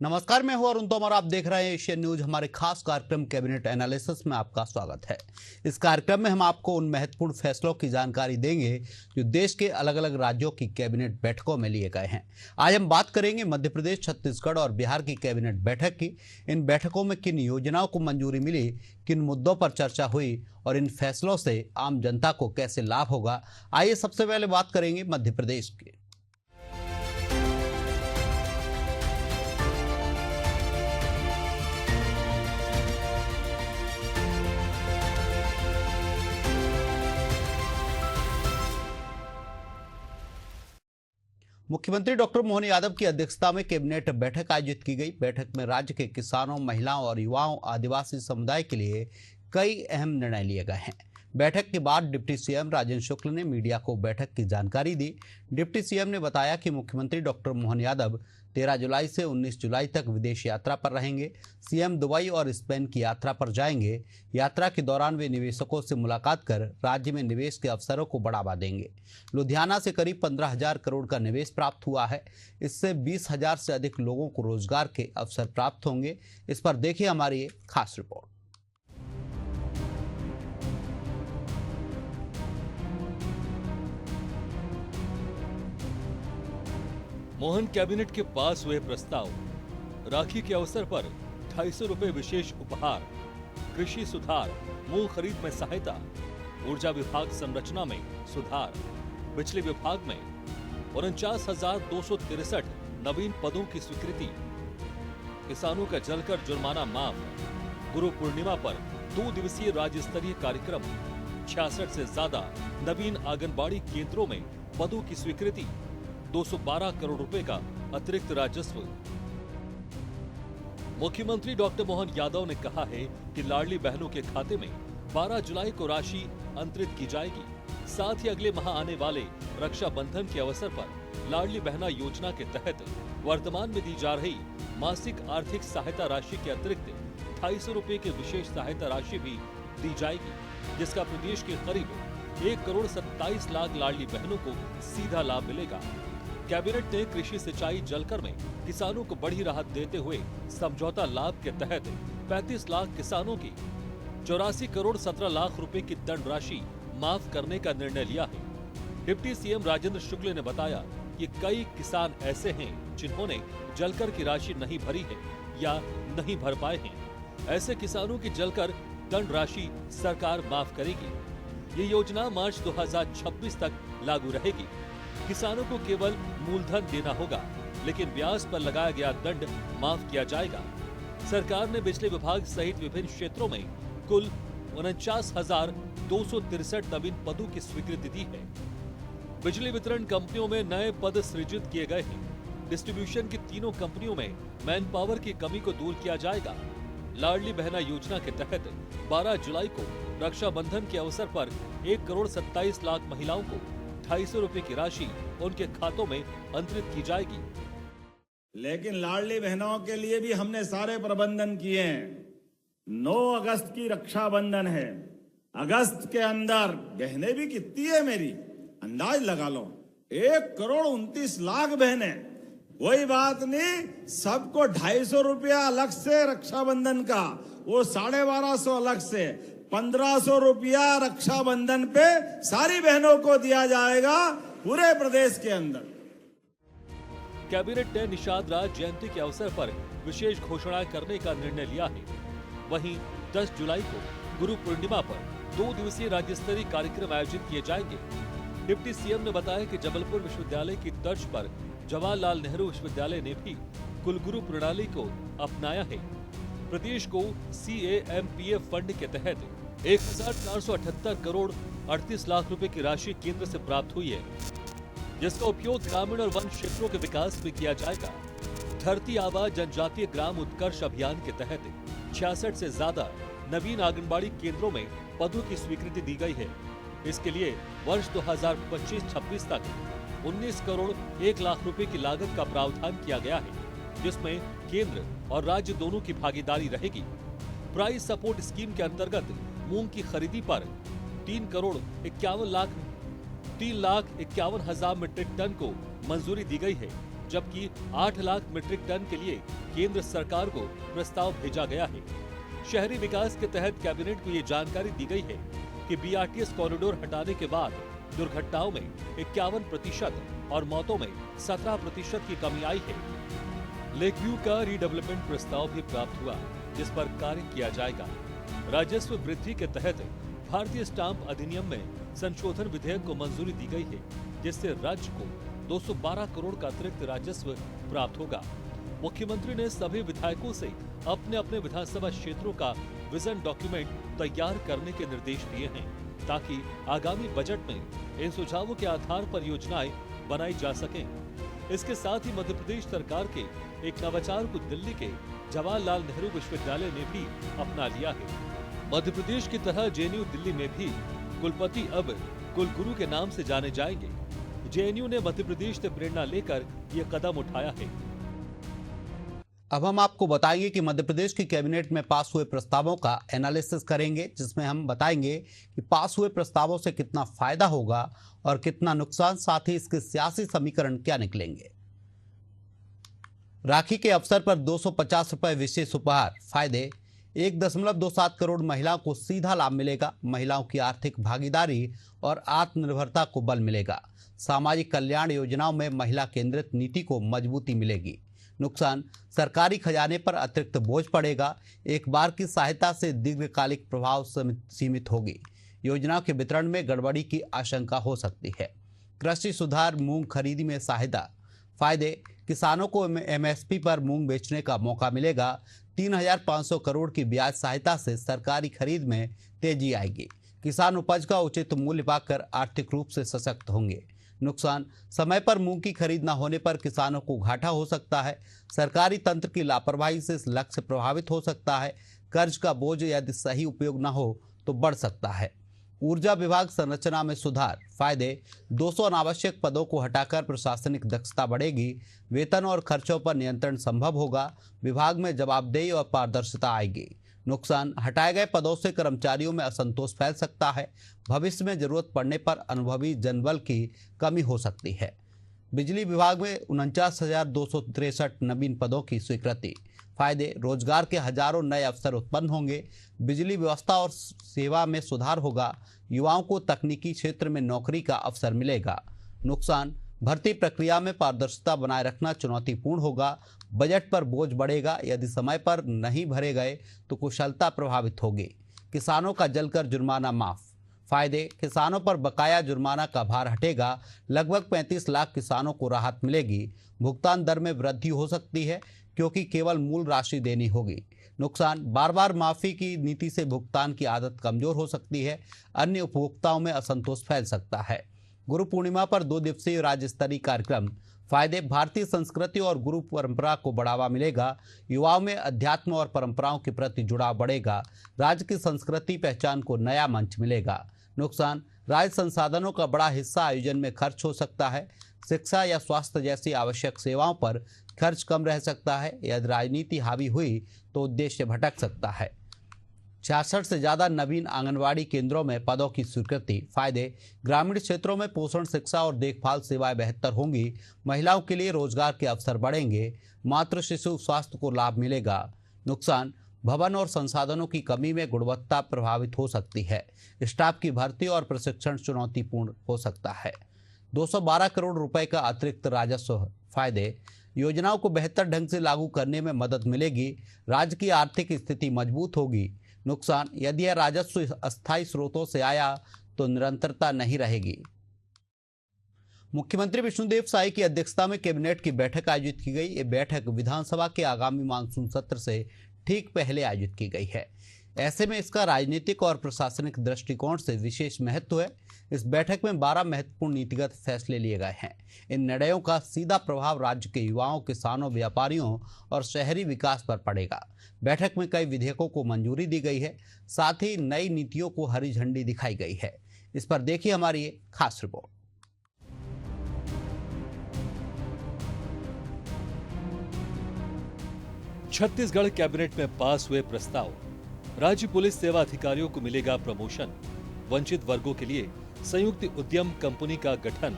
नमस्कार, मैं हूं अरुण तोमर। आप देख रहे हैं एशियन न्यूज। हमारे खास कार्यक्रम कैबिनेट एनालिसिस में आपका स्वागत है। इस कार्यक्रम में हम आपको उन महत्वपूर्ण फैसलों की जानकारी देंगे जो देश के अलग अलग राज्यों की कैबिनेट बैठकों में लिए गए हैं। आज हम बात करेंगे मध्य प्रदेश, छत्तीसगढ़ और बिहार की कैबिनेट बैठक की। इन बैठकों में किन योजनाओं को मंजूरी मिली, किन मुद्दों पर चर्चा हुई और इन फैसलों से आम जनता को कैसे लाभ होगा। आइए सबसे पहले बात करेंगे मध्य प्रदेश की। मुख्यमंत्री डॉक्टर मोहन यादव की अध्यक्षता में कैबिनेट बैठक आयोजित की गई। बैठक में राज्य के किसानों, महिलाओं और युवाओं, आदिवासी समुदाय के लिए कई अहम निर्णय लिए गए हैं। बैठक के बाद डिप्टी सीएम राजेंद्र शुक्ल ने मीडिया को बैठक की जानकारी दी। डिप्टी सीएम ने बताया कि मुख्यमंत्री डॉक्टर मोहन यादव 13 जुलाई से 19 जुलाई तक विदेश यात्रा पर रहेंगे। सीएम दुबई और स्पेन की यात्रा पर जाएंगे। यात्रा के दौरान वे निवेशकों से मुलाकात कर राज्य में निवेश के अवसरों को बढ़ावा देंगे। लुधियाना से करीब 15,000 करोड़ का निवेश प्राप्त हुआ है। इससे 20,000 से अधिक लोगों को रोजगार के अवसर प्राप्त होंगे। इस पर देखिए हमारी ये खास रिपोर्ट। मोहन कैबिनेट के पास हुए प्रस्ताव। राखी के अवसर पर 250 रुपए विशेष उपहार, कृषि सुधार, मूंग खरीद में सहायता, ऊर्जा विभाग संरचना में सुधार, बिजली विभाग में 49,263 नवीन पदों की स्वीकृति, किसानों का जलकर जुर्माना माफ, गुरु पूर्णिमा पर 2 दिवसीय राज्य स्तरीय कार्यक्रम, 66 से ज्यादा नवीन आंगनबाड़ी केंद्रों में पदों की स्वीकृति, 212 करोड़ रुपए का अतिरिक्त राजस्व। मुख्यमंत्री डॉक्टर मोहन यादव ने कहा है कि लाडली बहनों के खाते में 12 जुलाई को राशि अंतरित की जाएगी। साथ ही अगले माह आने वाले रक्षाबंधन के अवसर पर लाडली बहना योजना के तहत वर्तमान में दी जा रही मासिक आर्थिक सहायता राशि के अतिरिक्त 250 रुपए की विशेष सहायता राशि भी दी जाएगी, जिसका प्रदेश के करीब 1 करोड़ 27 लाख लाडली बहनों को सीधा लाभ मिलेगा। कैबिनेट ने कृषि, सिंचाई, जलकर में किसानों को बड़ी राहत देते हुए समझौता लाभ के तहत 35 लाख किसानों की 84 करोड़ 17 लाख रुपए की दंड राशि माफ करने का निर्णय लिया है। डिप्टी सीएम राजेंद्र शुक्ल ने बताया कि कई किसान ऐसे हैं जिन्होंने जलकर की राशि नहीं भरी है या नहीं भर पाए हैं। ऐसे किसानों की जलकर दंड राशि सरकार माफ करेगी। ये योजना मार्च 2026 तक लागू रहेगी। किसानों को केवल मूलधन देना होगा, लेकिन ब्याज पर लगाया गया दंड माफ किया जाएगा। सरकार ने बिजली विभाग सहित विभिन्न क्षेत्रों में कुल 49,263 नवीन पदों की स्वीकृति दी है। बिजली वितरण कंपनियों में नए पद सृजित किए गए हैं। डिस्ट्रीब्यूशन की तीनों कंपनियों में मैन पावर की कमी को दूर किया जाएगा। लाडली बहना योजना के तहत 12 जुलाई को रक्षाबंधन के अवसर पर 1 करोड़ 27 लाख महिलाओं को 250 रुपए की राशि उनके खातों में अंतरित की जाएगी। लेकिन लाडली बहनों के लिए भी हमने सारे प्रबंधन किए हैं। 9 अगस्त की रक्षाबंधन है। अगस्त के अंदर बहनें भी कितनी है मेरी, अंदाज लगा लो, 1 करोड़ 29 लाख बहनें। कोई बात नहीं, सबको 250 रुपया अलग से रक्षाबंधन का, वो 1250 अलग से, 1500 रुपया रक्षाबंधन पे सारी बहनों को दिया जाएगा पूरे प्रदेश के अंदर। कैबिनेट ने निषाद राज जयंती के अवसर पर विशेष घोषणा करने का निर्णय लिया है। वहीं 10 जुलाई को गुरु पूर्णिमा पर 2 दिवसीय राज्य स्तरीय कार्यक्रम आयोजित किए जाएंगे। डिप्टी सीएम ने बताया कि जबलपुर विश्वविद्यालय की तर्ज पर जवाहरलाल नेहरू विश्वविद्यालय ने भी कुलगुरु प्रणाली को अपनाया है। प्रदेश को CAMPF फंड के तहत 1,478 करोड़ 38 लाख रुपए की राशि केंद्र से प्राप्त हुई है, जिसका उपयोग ग्रामीण और वन क्षेत्रों के विकास में किया जाएगा। धरती आबा जनजातीय ग्राम उत्कर्ष अभियान के तहत 66 से ज्यादा नवीन आंगनबाड़ी केंद्रों में पदों की स्वीकृति दी गई है। इसके लिए वर्ष 2025-26 तक 19 करोड़ 1 लाख रुपए की लागत का प्रावधान किया गया है, जिसमें केंद्र और राज्य दोनों की भागीदारी रहेगी। प्राइस सपोर्ट स्कीम के अंतर्गत मूंग की खरीदी पर 3 करोड़ 51 लाख 3,51,000 मीट्रिक टन को मंजूरी दी गई है, जबकि 8 लाख मीट्रिक टन के लिए केंद्र सरकार को प्रस्ताव भेजा गया है। शहरी विकास के तहत कैबिनेट को ये जानकारी दी गई है कि बीआरटीएस कॉरिडोर हटाने के बाद दुर्घटनाओं में 51% और मौतों में 17% की कमी आई है। लेक व्यू का रीडेवलपमेंट प्रस्ताव भी प्राप्त हुआ, जिस पर कार्य किया जाएगा। राजस्व वृद्धि के तहत भारतीय स्टाम्प अधिनियम में संशोधन विधेयक को मंजूरी दी गई है, जिससे राज्य को 212 करोड़ का अतिरिक्त राजस्व प्राप्त होगा। मुख्यमंत्री ने सभी विधायकों से अपने अपने विधानसभा क्षेत्रों का विजन डॉक्यूमेंट तैयार करने के निर्देश दिए हैं, ताकि आगामी बजट में इन सुझावों के आधार पर योजनाएं बनाई जा सकें। इसके साथ ही मध्य प्रदेश सरकार के एक नवाचार को दिल्ली के जवाहरलाल नेहरू विश्वविद्यालय ने भी अपना लिया है। मध्य प्रदेश की तरह जेएनयू दिल्ली में भी कुलपति अब कुलगुरु के नाम से जाने जाएंगे। जेएनयू ने मध्य प्रदेश से प्रेरणा लेकर यह कदम उठाया है। अब हम आपको बताएंगे कि मध्य प्रदेश की कैबिनेट में पास हुए प्रस्तावों का एनालिसिस करेंगे, जिसमें हम बताएंगे कि पास हुए प्रस्तावों से कितना फायदा होगा और कितना नुकसान, साथ ही इसके सियासी समीकरण क्या निकलेंगे। राखी के अवसर पर 250 रुपए विशेष उपहार। फायदे 1.27 करोड़ महिलाओं को सीधा लाभ मिलेगा। महिलाओं की आर्थिक भागीदारी और आत्मनिर्भरता को बल मिलेगा। सामाजिक कल्याण योजनाओं में महिला केंद्रित नीति को मजबूती मिलेगी। नुकसान, सरकारी खजाने पर अतिरिक्त बोझ पड़ेगा। एक बार की सहायता से दीर्घकालिक प्रभाव सीमित होगी। योजनाओं के वितरण में गड़बड़ी की आशंका हो सकती है। कृषि सुधार, मूंग खरीदी में सहायता। फायदे, किसानों को एमएसपी पर मूंग बेचने का मौका मिलेगा। 3,500 करोड़ की ब्याज सहायता से सरकारी खरीद में तेजी आएगी। किसान उपज का उचित मूल्य पाकर आर्थिक रूप से सशक्त होंगे। नुकसान, समय पर मूंग की खरीद न होने पर किसानों को घाटा हो सकता है। सरकारी तंत्र की लापरवाही से लक्ष्य प्रभावित हो सकता है। कर्ज का बोझ यदि सही उपयोग न हो तो बढ़ सकता है। ऊर्जा विभाग संरचना में सुधार। फायदे, 200 अनावश्यक पदों को हटाकर प्रशासनिक दक्षता बढ़ेगी। वेतन और खर्चों पर नियंत्रण संभव होगा। विभाग में जवाबदेही और पारदर्शिता आएगी। नुकसान, हटाए गए पदों से कर्मचारियों में असंतोष फैल सकता है। भविष्य में जरूरत पड़ने पर अनुभवी जनबल की कमी हो सकती है। बिजली विभाग में 49,263 नवीन पदों की स्वीकृति। फायदे, रोजगार के हजारों नए अवसर उत्पन्न होंगे। बिजली व्यवस्था और सेवा में सुधार होगा। युवाओं को तकनीकी क्षेत्र में नौकरी का अवसर मिलेगा। नुकसान, भर्ती प्रक्रिया में पारदर्शिता बनाए रखना चुनौतीपूर्ण होगा। बजट पर बोझ बढ़ेगा। यदि समय पर नहीं भरे गए तो कुशलता प्रभावित होगी। किसानों का जलकर जुर्माना माफ। फायदे, किसानों पर बकाया जुर्माना का भार हटेगा। लगभग 35 लाख किसानों को राहत मिलेगी। भुगतान दर में वृद्धि हो सकती है, क्योंकि केवल मूल राशि देनी होगी। नुकसान, बार बार माफी की नीति से भुगतान की आदत कमजोर हो सकती है। अन्य उपभोक्ताओं में असंतोष फैल सकता है। गुरु पूर्णिमा पर 2 दिवसीय राज्य स्तरीय कार्यक्रम। फायदे, भारतीय संस्कृति और गुरु परंपरा को बढ़ावा मिलेगा। युवाओं में अध्यात्म और परंपराओं के प्रति जुड़ाव बढ़ेगा। राज्य की संस्कृति पहचान को नया मंच मिलेगा। नुकसान, राज्य संसाधनों का बड़ा हिस्सा आयोजन में खर्च हो सकता है। शिक्षा या स्वास्थ्य जैसी आवश्यक सेवाओं पर खर्च कम रह सकता है। यदि राजनीति हावी हुई तो उद्देश्य भटक सकता है। 66 से ज्यादा नवीन आंगनवाड़ी केंद्रों में पदों की स्वीकृति। फायदे, ग्रामीण क्षेत्रों में पोषण, शिक्षा और देखभाल सेवाएं बेहतर होंगी। महिलाओं के लिए रोजगार के अवसर बढ़ेंगे। मातृ शिशु स्वास्थ्य को लाभ मिलेगा। नुकसान, भवन और संसाधनों की कमी में गुणवत्ता प्रभावित हो सकती है। स्टाफ की भर्ती और प्रशिक्षण चुनौतीपूर्ण हो सकता है। 212 करोड़ रुपए का अतिरिक्त राजस्व। फायदे, योजनाओं को बेहतर ढंग से लागू करने में मदद मिलेगी। राज्य की आर्थिक स्थिति मजबूत होगी। नुकसान, यदि यह राजस्व अस्थायी स्रोतों से आया तो निरंतरता नहीं रहेगी। मुख्यमंत्री विष्णुदेव साई की अध्यक्षता में कैबिनेट की बैठक आयोजित की गई। ये बैठक विधानसभा के आगामी मानसून सत्र से ठीक पहले आयोजित की गई है। ऐसे में इसका राजनीतिक और प्रशासनिक दृष्टिकोण से विशेष महत्व है। इस बैठक में 12 महत्वपूर्ण नीतिगत फैसले लिए गए हैं। इन निर्णयों का सीधा प्रभाव राज्य के युवाओं, किसानों, व्यापारियों और शहरी विकास पर पड़ेगा। बैठक में कई विधेयकों को मंजूरी दी गई है। साथ ही नई नीतियों को हरी झंडी दिखाई गई है। इस पर देखिए हमारी ये खास रिपोर्ट। छत्तीसगढ़ कैबिनेट में पास हुए प्रस्ताव। राज्य पुलिस सेवा अधिकारियों को मिलेगा प्रमोशन। वंचित वर्गों के लिए संयुक्त उद्यम कंपनी का गठन।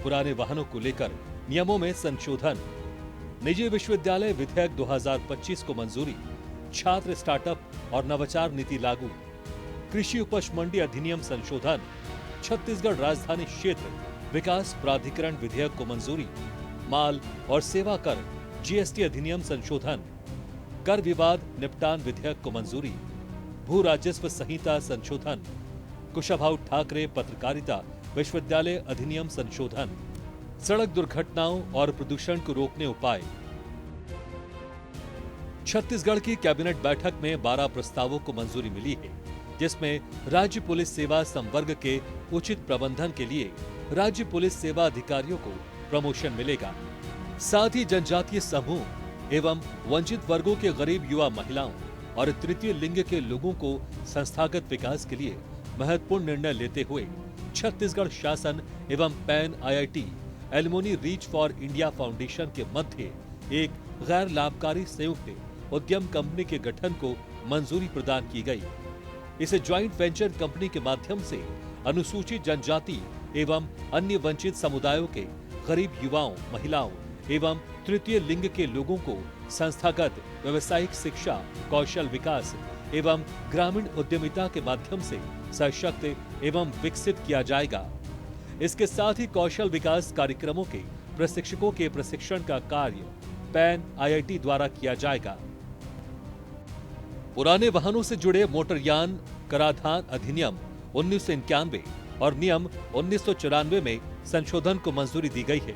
पुराने वाहनों को लेकर नियमों में संशोधन, निजी विश्वविद्यालय विधेयक 2025 को मंजूरी, छात्र स्टार्टअप और नवाचार नीति लागू, कृषि उपज मंडी अधिनियम संशोधन, छत्तीसगढ़ राजधानी क्षेत्र विकास प्राधिकरण विधेयक को मंजूरी, माल और सेवा कर जीएसटी अधिनियम संशोधन, कर विवाद निपटान विधेयक को मंजूरी, भू राजस्व संहिता संशोधन, कुशाभाऊ ठाकरे पत्रकारिता विश्वविद्यालय अधिनियम संशोधन, सड़क दुर्घटनाओं और प्रदूषण को रोकने उपाय। छत्तीसगढ़ की कैबिनेट बैठक में 12 प्रस्तावों को मंजूरी मिली है, जिसमें राज्य पुलिस सेवा संवर्ग के उचित प्रबंधन के लिए राज्य पुलिस सेवा अधिकारियों को प्रमोशन मिलेगा। साथ ही जनजातीय समूह एवं वंचित वर्गों के गरीब युवा महिलाओं और तृतीय लिंग के लोगों को संस्थागत विकास के लिए महत्वपूर्ण निर्णय लेते हुए छत्तीसगढ़ शासन एवं pan IIT alumni reach for India foundation के मध्य एक गैर लाभकारी संयुक्त उद्यम कंपनी के गठन को मंजूरी प्रदान की गई। इसे ज्वाइंट वेंचर कंपनी के माध्यम से अनुसूचित जनजाति एवं अन्य वंचित समुदायों के गरीब युवाओं, महिलाओं एवं तृतीय लिंग के लोगों को संस्थागत व्यवसायिक शिक्षा, कौशल विकास एवं ग्रामीण उद्यमिता के माध्यम से सशक्त एवं विकसित किया जाएगा। इसके साथ ही कौशल विकास कार्यक्रमों के प्रशिक्षकों के प्रशिक्षण का कार्य पैन आईआईटी द्वारा किया जाएगा। पुराने वाहनों से जुड़े मोटरयान कराधान अधिनियम 1991 और नियम 1994 में संशोधन को मंजूरी दी गई है।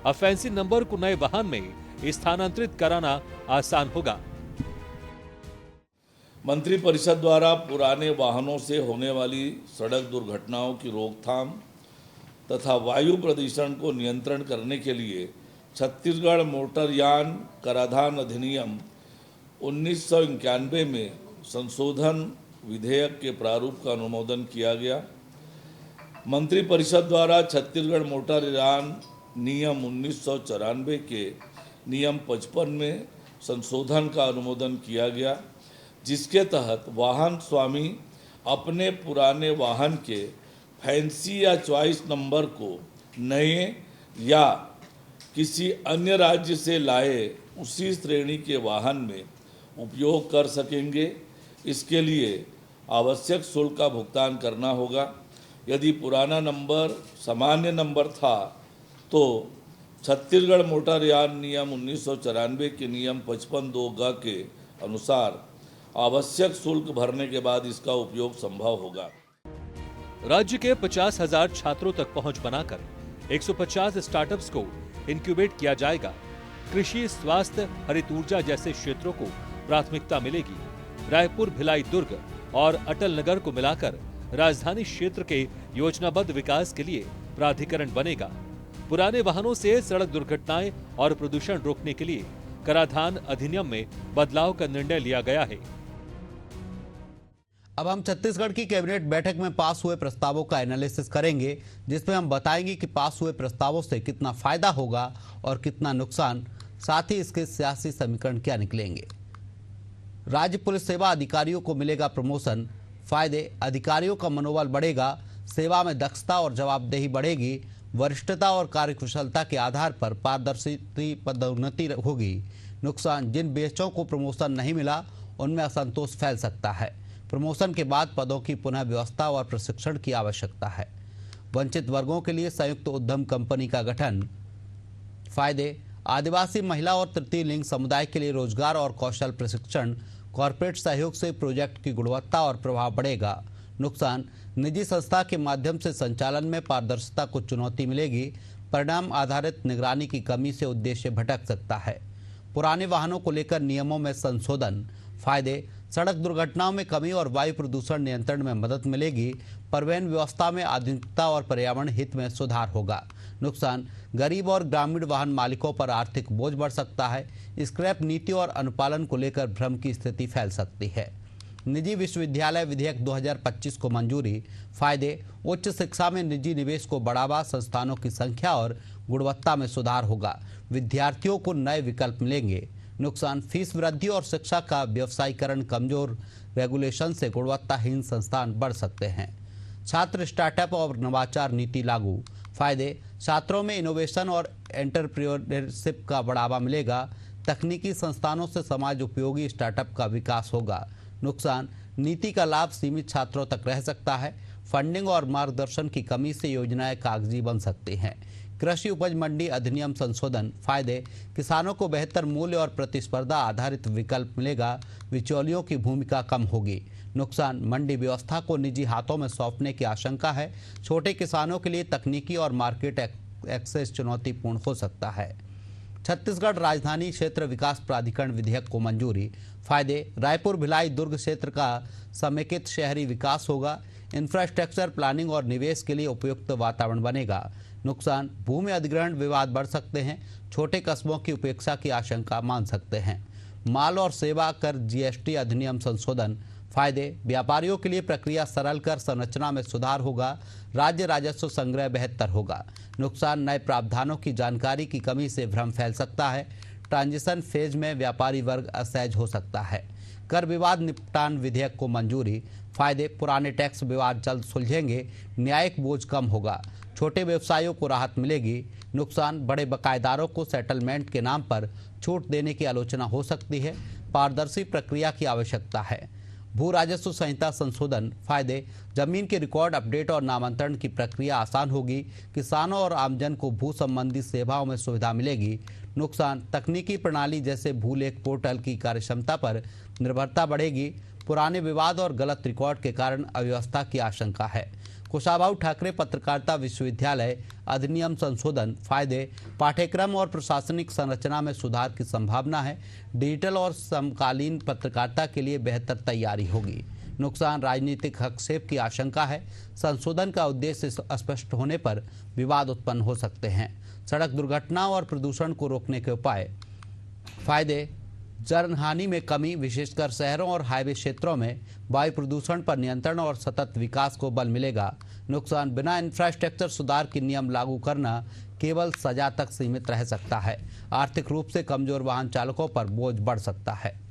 अब फैंसी नंबर को नए वाहन में स्थानांतरित कराना आसान होगा। मंत्रिपरिषद द्वारा पुराने वाहनों से होने वाली सड़क दुर्घटनाओं की रोकथाम तथा वायु प्रदूषण को नियंत्रण करने के लिए छत्तीसगढ़ मोटरयान कराधान अधिनियम 1991 में संशोधन विधेयक के प्रारूप का अनुमोदन किया गया। मंत्रिपरिषद द्वारा छत्तीसगढ़ मोटरयान नियम 1994 के नियम 55 में संशोधन का अनुमोदन किया गया, जिसके तहत वाहन स्वामी अपने पुराने वाहन के फैंसी या चॉइस नंबर को नए या किसी अन्य राज्य से लाए उसी श्रेणी के वाहन में उपयोग कर सकेंगे। इसके लिए आवश्यक शुल्क का भुगतान करना होगा। यदि पुराना नंबर सामान्य नंबर था तो छत्तीसगढ़ मोटरयान नियम 1994 के नियम 55(2) के अनुसार आवश्यक शुल्क भरने के बाद इसका उपयोग संभव होगा। राज्य के 50,000 छात्रों तक पहुंच बनाकर 150 स्टार्टअप्स को इंक्यूबेट किया जाएगा। कृषि, स्वास्थ्य, हरित ऊर्जा जैसे क्षेत्रों को प्राथमिकता मिलेगी। रायपुर, भिलाई, दुर्ग और अटल नगर को मिलाकर राजधानी क्षेत्र के योजनाबद्ध विकास के लिए प्राधिकरण बनेगा। पुराने वाहनों से सड़क दुर्घटनाएं और प्रदूषण रोकने के लिए कराधान अधिनियम में बदलाव का निर्णय लिया गया है। अब हम छत्तीसगढ़ की कैबिनेट बैठक में पास हुए प्रस्तावों का एनालिसिस करेंगे, जिसमें हम बताएंगे कि पास हुए प्रस्तावों से कितना फायदा होगा और कितना नुकसान, साथ ही इसके सियासी समीकरण क्या निकलेंगे। राज्य पुलिस सेवा अधिकारियों को मिलेगा प्रमोशन, फायदे, अधिकारियों का मनोबल बढ़ेगा, सेवा में दक्षता और जवाबदेही बढ़ेगी, वरिष्ठता और कार्यकुशलता के आधार पर पारदर्शी पदोन्नति होगी। नुकसान, जिन बेचों को प्रमोशन नहीं मिला उनमें असंतोष फैल सकता है। प्रमोशन के बाद पदों की पुनः व्यवस्था और प्रशिक्षण की आवश्यकता है। वंचित वर्गों के लिए संयुक्त उद्यम कंपनी का गठन। फायदे, आदिवासी महिला और तृतीय लिंग समुदाय के लिए रोजगार और कौशल प्रशिक्षण। कॉरपोरेट सहयोग से प्रोजेक्ट की गुणवत्ता और प्रभाव बढ़ेगा। नुकसान, निजी संस्था के माध्यम से संचालन में पारदर्शिता को चुनौती मिलेगी। परिणाम आधारित निगरानी की कमी से उद्देश्य भटक सकता है। पुराने वाहनों को लेकर नियमों में संशोधन। फायदे, सड़क दुर्घटनाओं में कमी और वायु प्रदूषण नियंत्रण में मदद मिलेगी। परिवहन व्यवस्था में आधुनिकता और पर्यावरण हित में सुधार होगा। नुकसान, गरीब और ग्रामीण वाहन मालिकों पर आर्थिक बोझ बढ़ सकता है। स्क्रैप नीति और अनुपालन को लेकर भ्रम की स्थिति फैल सकती है। निजी विश्वविद्यालय विधेयक 2025 को मंजूरी। फायदे, उच्च शिक्षा में निजी निवेश को बढ़ावा, संस्थानों की संख्या और गुणवत्ता में सुधार होगा। विद्यार्थियों को नए विकल्प मिलेंगे। नुकसान, फीस वृद्धि और शिक्षा का व्यवसायीकरण, कमजोर रेगुलेशन से गुणवत्ताहीन संस्थान बढ़ सकते हैं। छात्र स्टार्टअप और नवाचार नीति लागू। फायदे, छात्रों में इनोवेशन और एंटरप्रेन्योरशिप का बढ़ावा मिलेगा। तकनीकी संस्थानों से समाज उपयोगी स्टार्टअप का विकास होगा। नुकसान, नीति का लाभ सीमित छात्रों तक रह सकता है। फंडिंग और मार्गदर्शन की कमी से योजनाएं कागजी बन सकती हैं। कृषि उपज मंडी अधिनियम संशोधन, फायदे, किसानों को बेहतर मूल्य और प्रतिस्पर्धा आधारित विकल्प मिलेगा। बिचौलियों की भूमिका कम होगी। नुकसान, मंडी व्यवस्था को निजी हाथों में सौंपने की आशंका है। छोटे किसानों के लिए तकनीकी और मार्केट एक्सेस चुनौतीपूर्ण हो सकता है। छत्तीसगढ़ राजधानी क्षेत्र विकास प्राधिकरण विधेयक को मंजूरी। फायदे, रायपुर, भिलाई, दुर्ग क्षेत्र का समेकित शहरी विकास होगा। इंफ्रास्ट्रक्चर प्लानिंग और निवेश के लिए उपयुक्त वातावरण बनेगा। नुकसान, भूमि अधिग्रहण विवाद बढ़ सकते हैं। छोटे कस्बों की उपेक्षा की आशंका मान सकते हैं। माल और सेवा कर जीएसटी अधिनियम संशोधन, फायदे, व्यापारियों के लिए प्रक्रिया सरल कर संरचना में सुधार होगा। राज्य राजस्व संग्रह बेहतर होगा। नुकसान, नए प्रावधानों की जानकारी की कमी से भ्रम फैल सकता है। ट्रांजिशन फेज में व्यापारी वर्ग असहज हो सकता है। कर विवाद निपटान विधेयक को मंजूरी। फायदे, पुराने टैक्स विवाद जल्द सुलझेंगे। न्यायिक बोझ कम होगा। छोटे व्यवसायियों को राहत मिलेगी। नुकसान, बड़े बकायेदारों को सेटलमेंट के नाम पर छूट देने की आलोचना हो सकती है। पारदर्शी प्रक्रिया की आवश्यकता है। भू राजस्व संहिता संशोधन, फायदे, जमीन के रिकॉर्ड अपडेट और नामांतरण की प्रक्रिया आसान होगी। किसानों और आमजन को भू संबंधी सेवाओं में सुविधा मिलेगी। नुकसान, तकनीकी प्रणाली जैसे भूलेख पोर्टल की कार्यक्षमता पर निर्भरता बढ़ेगी। पुराने विवाद और गलत रिकॉर्ड के कारण अव्यवस्था की आशंका है। कुशाभाऊ ठाकरे पत्रकारिता विश्वविद्यालय अधिनियम संशोधन, फायदे, पाठ्यक्रम और प्रशासनिक संरचना में सुधार की संभावना है। डिजिटल और समकालीन पत्रकारिता के लिए बेहतर तैयारी होगी। नुकसान, राजनीतिक हस्तक्षेप की आशंका है। संशोधन का उद्देश्य स्पष्ट होने पर विवाद उत्पन्न हो सकते हैं। सड़क दुर्घटना और प्रदूषण को रोकने के उपाय, फायदे, जनहानि में कमी, विशेषकर शहरों और हाईवे क्षेत्रों में। वायु प्रदूषण पर नियंत्रण और सतत विकास को बल मिलेगा। नुकसान, बिना इंफ्रास्ट्रक्चर सुधार के नियम लागू करना केवल सजा तक सीमित रह सकता है। आर्थिक रूप से कमजोर वाहन चालकों पर बोझ बढ़ सकता है।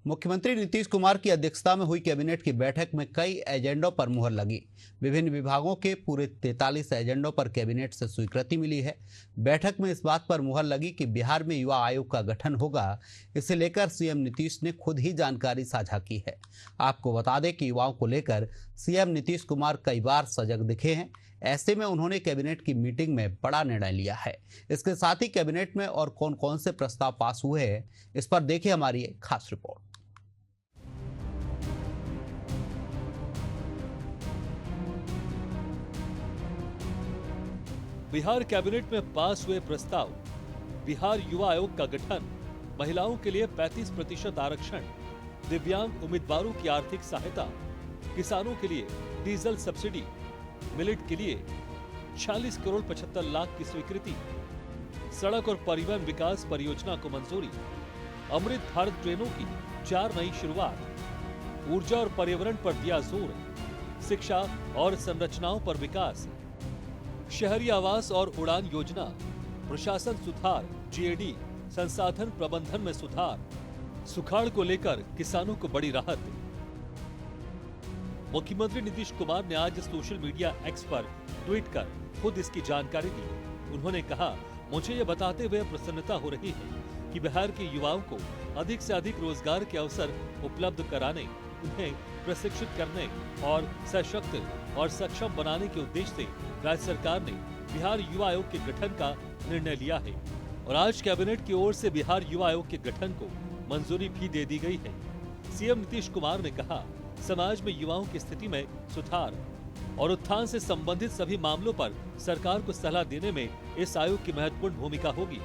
मुख्यमंत्री नीतीश कुमार की अध्यक्षता में हुई कैबिनेट की बैठक में कई एजेंडों पर मुहर लगी। विभिन्न विभागों के पूरे 43 एजेंडों पर कैबिनेट से स्वीकृति मिली है। बैठक में इस बात पर मुहर लगी कि बिहार में युवा आयोग का गठन होगा। इसे लेकर सीएम नीतीश ने खुद ही जानकारी साझा की है। आपको बता दें कि युवाओं को लेकर सीएम नीतीश कुमार कई बार सजग दिखे हैं। ऐसे में उन्होंने कैबिनेट की मीटिंग में बड़ा निर्णय लिया है। इसके साथ ही कैबिनेट में और कौन कौन से प्रस्ताव पास हुए हैं, इस पर देखिए हमारी एक खास रिपोर्ट। बिहार कैबिनेट में पास हुए प्रस्ताव, बिहार युवा आयोग का गठन, महिलाओं के लिए 35% आरक्षण, दिव्यांग उम्मीदवारों की आर्थिक सहायता, किसानों के लिए डीजल सब्सिडी, मिलेट के लिए 46 करोड़ 75 लाख की स्वीकृति, सड़क और परिवहन विकास परियोजना को मंजूरी, अमृत भारत ट्रेनों की 4 नई शुरुआत, ऊर्जा और पर्यावरण पर दिया जोर, शिक्षा और संरचनाओं पर विकास, शहरी आवास और उड़ान योजना, प्रशासन सुधार, जीएडी, संसाधन प्रबंधन में सुधार, सुखाड़ को लेकर किसानों को बड़ी राहत। मुख्यमंत्री नीतीश कुमार ने आज सोशल मीडिया एक्स पर ट्वीट कर खुद इसकी जानकारी दी। उन्होंने कहा, मुझे ये बताते हुए प्रसन्नता हो रही है कि बिहार के युवाओं को अधिक से अधिक रोजगार के अवसर उपलब्ध कराने, उन्हें प्रशिक्षित करने और सशक्त और सक्षम बनाने के उद्देश्य से राज्य सरकार ने बिहार युवा आयोग के गठन का निर्णय लिया है और आज कैबिनेट की ओर से बिहार युवा आयोग के गठन को मंजूरी भी दे दी गई है। सीएम नीतीश कुमार ने कहा, समाज में युवाओं की स्थिति में सुधार और उत्थान से संबंधित सभी मामलों पर सरकार को सलाह देने में इस आयोग की महत्वपूर्ण भूमिका होगी।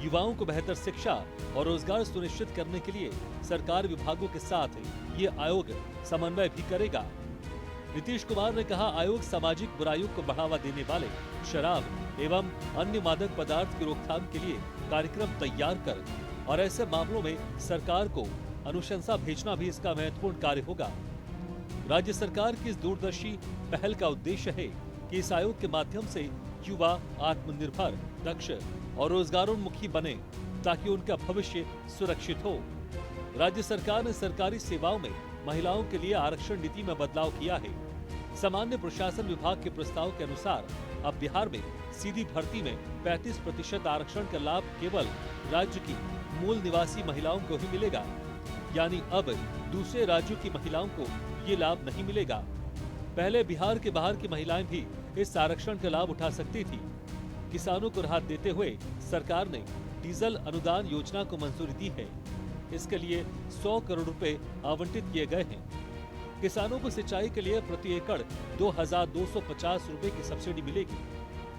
युवाओं को बेहतर शिक्षा और रोजगार सुनिश्चित करने के लिए सरकार विभागों के साथ ये आयोग समन्वय भी करेगा। नीतीश कुमार ने कहा, आयोग सामाजिक बुराइयों को बढ़ावा देने वाले शराब एवं अन्य मादक पदार्थ की रोकथाम के लिए कार्यक्रम तैयार कर और ऐसे मामलों में सरकार को अनुशंसा भेजना भी इसका महत्वपूर्ण कार्य होगा। राज्य सरकार की इस दूरदर्शी पहल का उद्देश्य है कि इस आयोग के माध्यम से युवा आत्मनिर्भर, दक्ष और रोजगारोन्मुखी बने ताकि उनका भविष्य सुरक्षित हो। राज्य सरकार ने सरकारी सेवाओं में महिलाओं के लिए आरक्षण नीति में बदलाव किया है। सामान्य प्रशासन विभाग के प्रस्ताव के अनुसार अब बिहार में सीधी भर्ती में 35% आरक्षण का लाभ केवल राज्य की मूल निवासी महिलाओं को ही मिलेगा। यानी अब दूसरे राज्यों की महिलाओं को ये लाभ नहीं मिलेगा। पहले बिहार के बाहर की महिलाएं भी इस आरक्षण का लाभ उठा सकती थी। किसानों को राहत देते हुए सरकार ने डीजल अनुदान योजना को मंजूरी दी है। इसके लिए 100 करोड़ रुपए आवंटित किए गए हैं। किसानों को सिंचाई के लिए प्रति एकड़ 2,250 रुपए की सब्सिडी मिलेगी।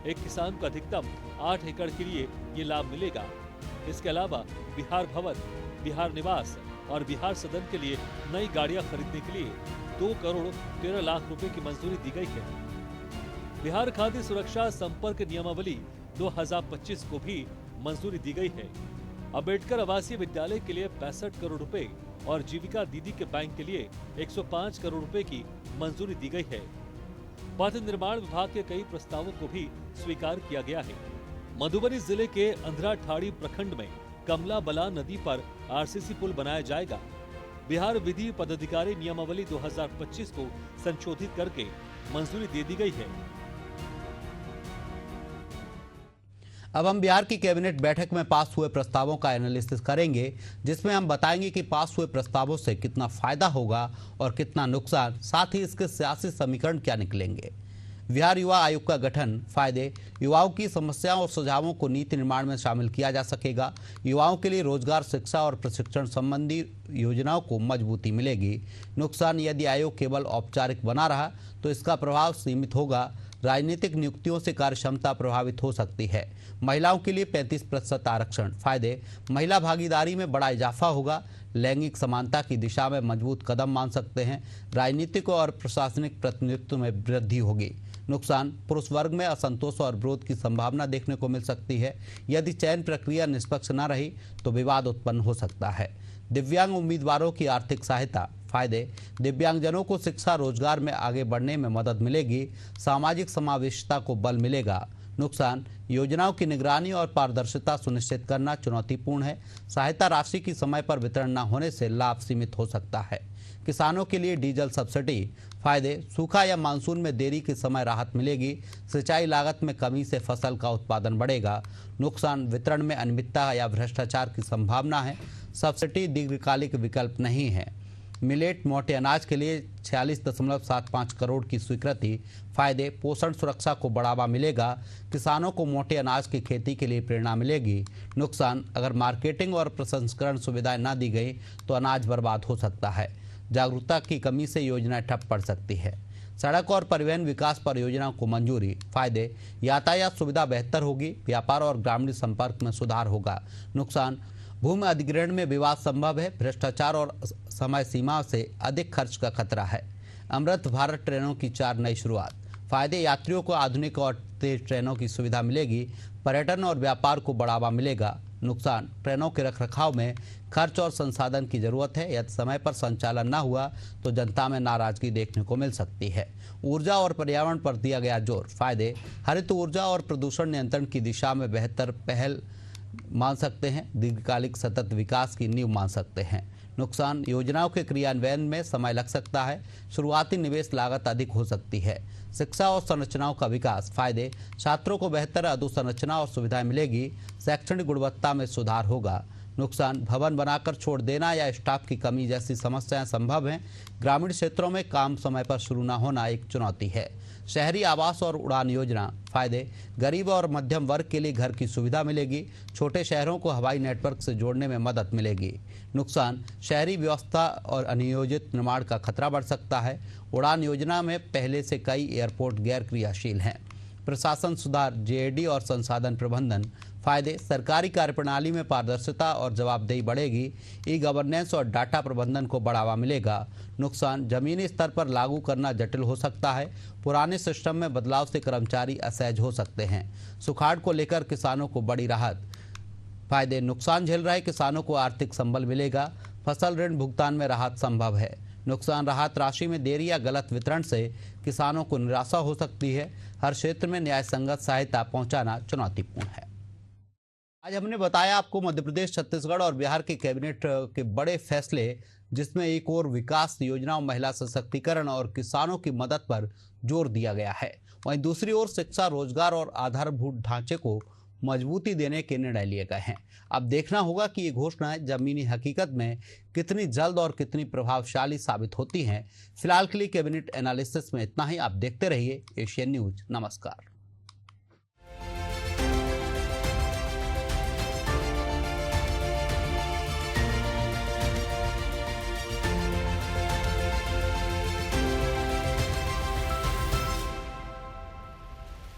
एक किसान को अधिकतम 8 एकड़ के लिए ये लाभ मिलेगा। इसके अलावा बिहार भवन, बिहार निवास और बिहार सदन के लिए नई गाड़ियां खरीदने के लिए 2 करोड़ 13 लाख रुपए की मंजूरी दी गई है। बिहार खाद्य सुरक्षा संपर्क नियमावली 2025 को भी मंजूरी दी गई है। अम्बेडकर आवासीय विद्यालय के लिए 65 करोड़ रुपए और जीविका दीदी के बैंक के लिए 105 करोड़ रुपए की मंजूरी दी गई है। पथ निर्माण विभाग के कई प्रस्तावों को भी स्वीकार किया गया है। मधुबनी जिले के अंधराठाड़ी प्रखंड में कमला बलान नदी पर आरसीसी पुल बनाया जाएगा। बिहार विधि पदाधिकारी नियमावली 2025 को संशोधित करके मंजूरी दे दी गई है। अब हम बिहार की कैबिनेट बैठक में पास हुए प्रस्तावों का एनालिसिस करेंगे, जिसमें हम बताएंगे कि पास हुए प्रस्तावों से कितना फायदा होगा और कितना नुकसान, साथ ही इसके सियासी समीकरण क्या निकलेंगे। बिहार युवा आयोग का गठन, फायदे, युवाओं की समस्याओं और सुझावों को नीति निर्माण में शामिल किया जा सकेगा। युवाओं के लिए रोजगार, शिक्षा और प्रशिक्षण संबंधी योजनाओं को मजबूती मिलेगी। नुकसान, यदि आयोग केवल औपचारिक बना रहा तो इसका प्रभाव सीमित होगा। राजनीतिक नियुक्तियों से कार्यक्षमता प्रभावित हो सकती है। महिलाओं के लिए 35% आरक्षण, फायदे, महिला भागीदारी में बड़ा इजाफा होगा। लैंगिक समानता की दिशा में मजबूत कदम मान सकते हैं। राजनीतिक और प्रशासनिक प्रतिनिधित्व में वृद्धि होगी। नुकसान, पुरुष वर्ग में असंतोष और विरोध की संभावना देखने को मिल सकती है। यदि चयन प्रक्रिया निष्पक्ष न रही तो विवाद उत्पन्न हो सकता है। दिव्यांग उम्मीदवारों की आर्थिक सहायता, फायदे, दिव्यांगजनों को शिक्षा, रोजगार में आगे बढ़ने में मदद मिलेगी। सामाजिक समावेशिता को बल मिलेगा। नुकसान, योजनाओं की निगरानी और पारदर्शिता सुनिश्चित करना चुनौतीपूर्ण है। सहायता राशि की समय पर वितरण न होने से लाभ सीमित हो सकता है। किसानों के लिए डीजल सब्सिडी, फायदे, सूखा या मानसून में देरी के समय राहत मिलेगी। सिंचाई लागत में कमी से फसल का उत्पादन बढ़ेगा। नुकसान, वितरण में अनियमितता या भ्रष्टाचार की संभावना है। सब्सिडी दीर्घकालिक विकल्प नहीं है। मिलेट, मोटे अनाज के लिए 46.75 करोड़ की स्वीकृति, फायदे, पोषण सुरक्षा को बढ़ावा मिलेगा। किसानों को मोटे अनाज की खेती के लिए प्रेरणा मिलेगी। नुकसान, अगर मार्केटिंग और प्रसंस्करण सुविधाएं न दी गई तो अनाज बर्बाद हो सकता है। जागरूकता की कमी से योजनाएं ठप पड़ सकती है। सड़क और परिवहन विकास परियोजनाओं को मंजूरी, फायदे, यातायात सुविधा बेहतर होगी। व्यापार और ग्रामीण संपर्क में सुधार होगा। नुकसान, भूमि अधिग्रहण में विवाद संभव है। भ्रष्टाचार और समय सीमा से अधिक खर्च का खतरा है। अमृत भारत ट्रेनों की 4 नई शुरुआत, फायदे, यात्रियों को आधुनिक और तेज ट्रेनों की सुविधा मिलेगी। पर्यटन और व्यापार को बढ़ावा मिलेगा। नुकसान, ट्रेनों के रखरखाव में खर्च और संसाधन की जरूरत है। यदि समय पर संचालन न हुआ तो जनता में नाराजगी देखने को मिल सकती है। ऊर्जा और पर्यावरण पर दिया गया जोर, फायदे, हरित ऊर्जा और प्रदूषण नियंत्रण की दिशा में बेहतर पहल मान सकते हैं। दीर्घकालिक सतत विकास की नींव मान सकते हैं। नुकसान, योजनाओं के क्रियान्वयन में समय लग सकता है। शुरुआती निवेश लागत अधिक हो सकती है। शिक्षा और संरचनाओं का विकास, फायदे, छात्रों को बेहतर अधोसंरचना और सुविधाएं मिलेगी। शैक्षणिक गुणवत्ता में सुधार होगा। नुकसान, भवन बनाकर छोड़ देना या स्टाफ की कमी जैसी समस्याएं संभव हैं। ग्रामीण क्षेत्रों में काम समय पर शुरू न होना एक चुनौती है। शहरी आवास और उड़ान योजना, फायदे, गरीब और मध्यम वर्ग के लिए घर की सुविधा मिलेगी। छोटे शहरों को हवाई नेटवर्क से जोड़ने में मदद मिलेगी। नुकसान, शहरी व्यवस्था और अनियोजित निर्माण का खतरा बढ़ सकता है। उड़ान योजना में पहले से कई एयरपोर्ट गैर क्रियाशील हैं। प्रशासन सुधार, जेएडी और संसाधन प्रबंधन, फायदे, सरकारी कार्यप्रणाली में पारदर्शिता और जवाबदेही बढ़ेगी। ई गवर्नेंस और डाटा प्रबंधन को बढ़ावा मिलेगा। नुकसान, जमीनी स्तर पर लागू करना जटिल हो सकता है। पुराने सिस्टम में बदलाव से कर्मचारी असहज हो सकते हैं। सुखाड़ को लेकर किसानों को बड़ी राहत, फायदे, नुकसान झेल रहे किसानों को आर्थिक संबल मिलेगा। फसल ऋण भुगतान में राहत संभव है। नुकसान, राहत राशि में देरी या गलत वितरण से किसानों को निराशा हो सकती है। हर क्षेत्र में न्याय संगत सहायता पहुंचाना चुनौतीपूर्ण है। आज हमने बताया आपको मध्य प्रदेश, छत्तीसगढ़ और बिहार के कैबिनेट के बड़े फैसले, जिसमें एक और विकास योजनाओं, महिला सशक्तिकरण और किसानों की मदद पर जोर दिया गया है। वहीं दूसरी ओर शिक्षा, रोजगार और आधारभूत ढांचे को मजबूती देने के निर्णय लिए गए हैं। अब देखना होगा कि ये घोषणाएं जमीनी हकीकत में कितनी जल्द और कितनी प्रभावशाली साबित होती हैं। फिलहाल के लिए कैबिनेट एनालिसिस में इतना ही। आप देखते रहिए एशियन न्यूज। नमस्कार।